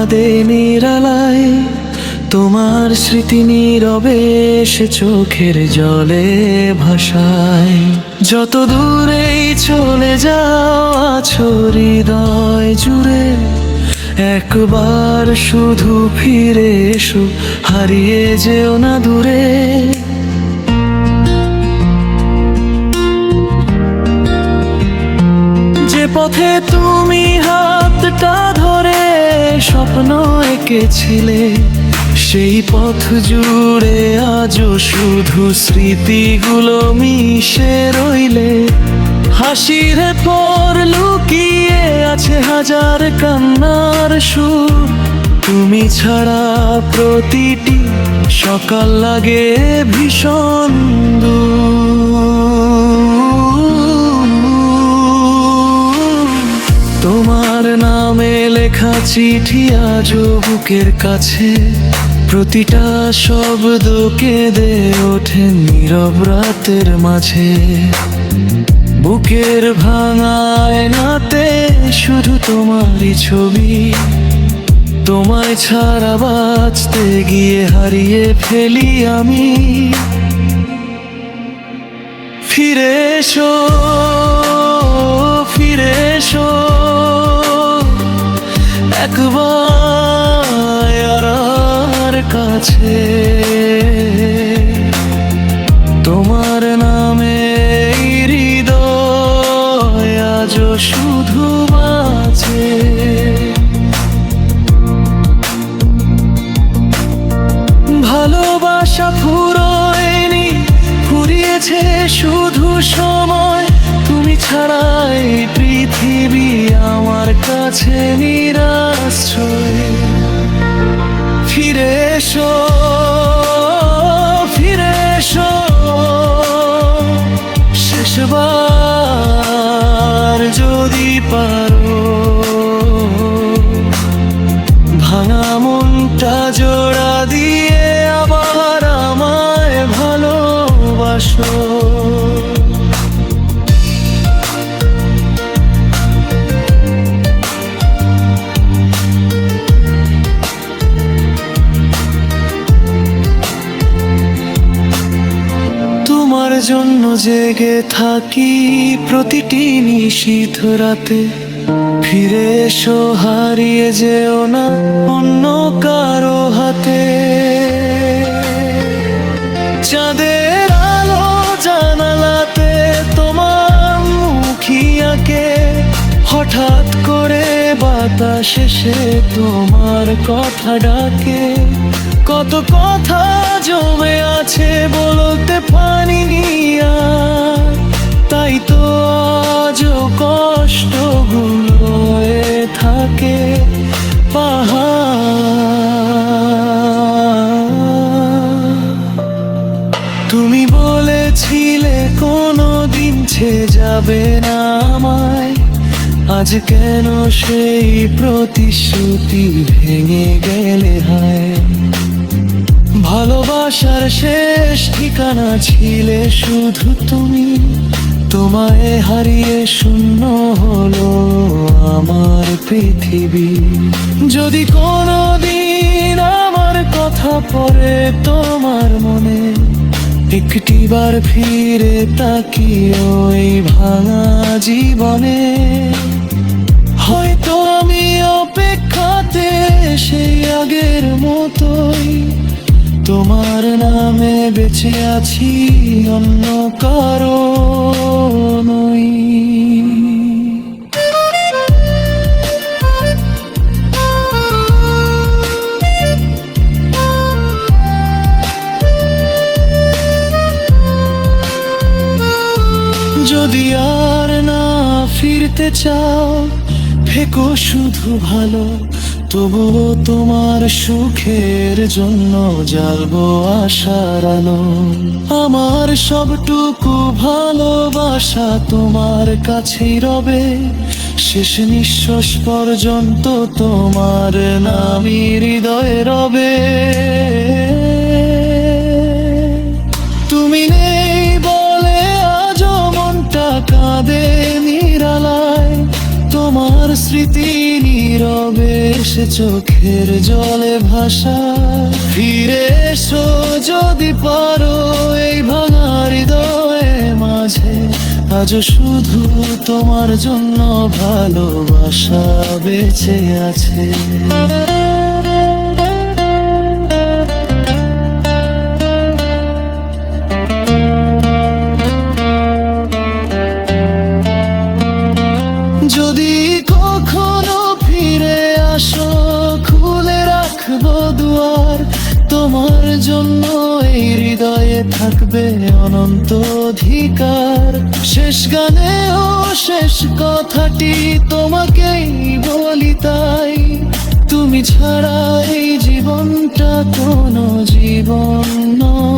কাঁদে নিরালায়, তোমার স্মৃতি নীরবে সে চোখের জলে ভাসায়। যত দূরেই চলে যাও আছো হৃদয় জুড়ে, একবার শুধু ফিরে এসো, হারিয়ে যেও না দূরে। যে পথে তুমি হাতটা ধরে স্বপ্ন এঁকেছিলে, সেই পথ জুড়ে আজও শুধু স্মৃতিগুলো মিশে রইলে। হাসির পর লুকিয়ে আছে হাজার কান্নার সুর, তুমি ছাড়া প্রতিটি সকাল লাগে ভীষণ দূর। তোমার নামে লেখা চিঠি আজও বুকের কাছে, প্রতিটা শব্দ কেঁদে ওঠে নীরব রাতের মাঝে। বুকের ভাঙায় নাতে শুধু তোমারই ছবি, তোমায় ছাড়া বাঁচতে গিয়ে হারিয়ে ফেলি আমি। ফিরে এসো, ফিরে এসো একবার আর কাছে। তোমার নামে হৃদয় আজও শুধু বাঁচে। ভালোবাসা ফুরোয়নি, ফুরিয়েছে শুধু সময়। তুমি ছাড়াই পৃথিবী আমার কাছে নিরাশ্রয়। ফিরে এসো, ফিরে এসো শেষবার যদি পারো। ভাঙা মনটা জোড়া দিয়ে আবার আমায় ভালোবাসো। তোমার জন্য জেগে থাকি প্রতিটি নিশীথ রাতে। ফিরে এসো, হারিয়ে যেও না অন্য কারো হাতে। চাঁদের আলো জানালাতে তোমার মুখী আঁকে, হঠাৎ করে বাতাস এসে তোমার কথা ডাকে। কত কথা জমে আছে বলতে পারিনি আর, তাই তো আজও কষ্টগুলো থাকে পাহাড়। তুমি বলেছিলে কোনোদিন ছেড়ে যাবে না আমায়, আজ কেন সেই প্রতিশ্রুতি ভেঙে গেলে হায়। ভালোবাসার শেষ ঠিকানা ছিলে শুধু তুমি, তোমায় হারিয়ে শূন্য হলো আমার পৃথিবী। যদি কোনোদিন আমার কথা পড়ে তোমার মনে, একটিবার ফিরে তাকি ওই ভাঙা জীবনে। হয়তো আমি অপেক্ষাতে সেই আগের মতোই, তোমার নামে বেঁচে আছি অন্য কারো নই। যদি আর না ফিরতে চাও, থেকো শুধু ভালো। তবুও তোমার সুখের জন্য জ্বালবো আশার আলো। আমার সবটুকু ভালোবাসা তোমার কাছেই রবে, শেষ নিঃশ্বাস পর্যন্ত তোমার নামই হৃদয়ে রবে। তুমি নেই বলে আজও মনটা কাঁদে নিরালায়, তোমার স্মৃতি নীরবে এসে চোখের জলে ভাষা। ফিরে এসো যদি পারো এই ভাঙা হৃদয়ে মাঝে, আজও শুধু তোমার জন্য ভালোবাসা বেঁচে আছে। যদি কখনো ফিরে আসো খুলে রাখবো দুয়ার, তোমার জন্য এই হৃদয়ে থাকবে অনন্ত অধিকার। শেষ গানেও শেষ কথাটি তোমাকেই বলি তাই, তুমি ছাড়া এই জীবনটা কোনো জীবন নয়।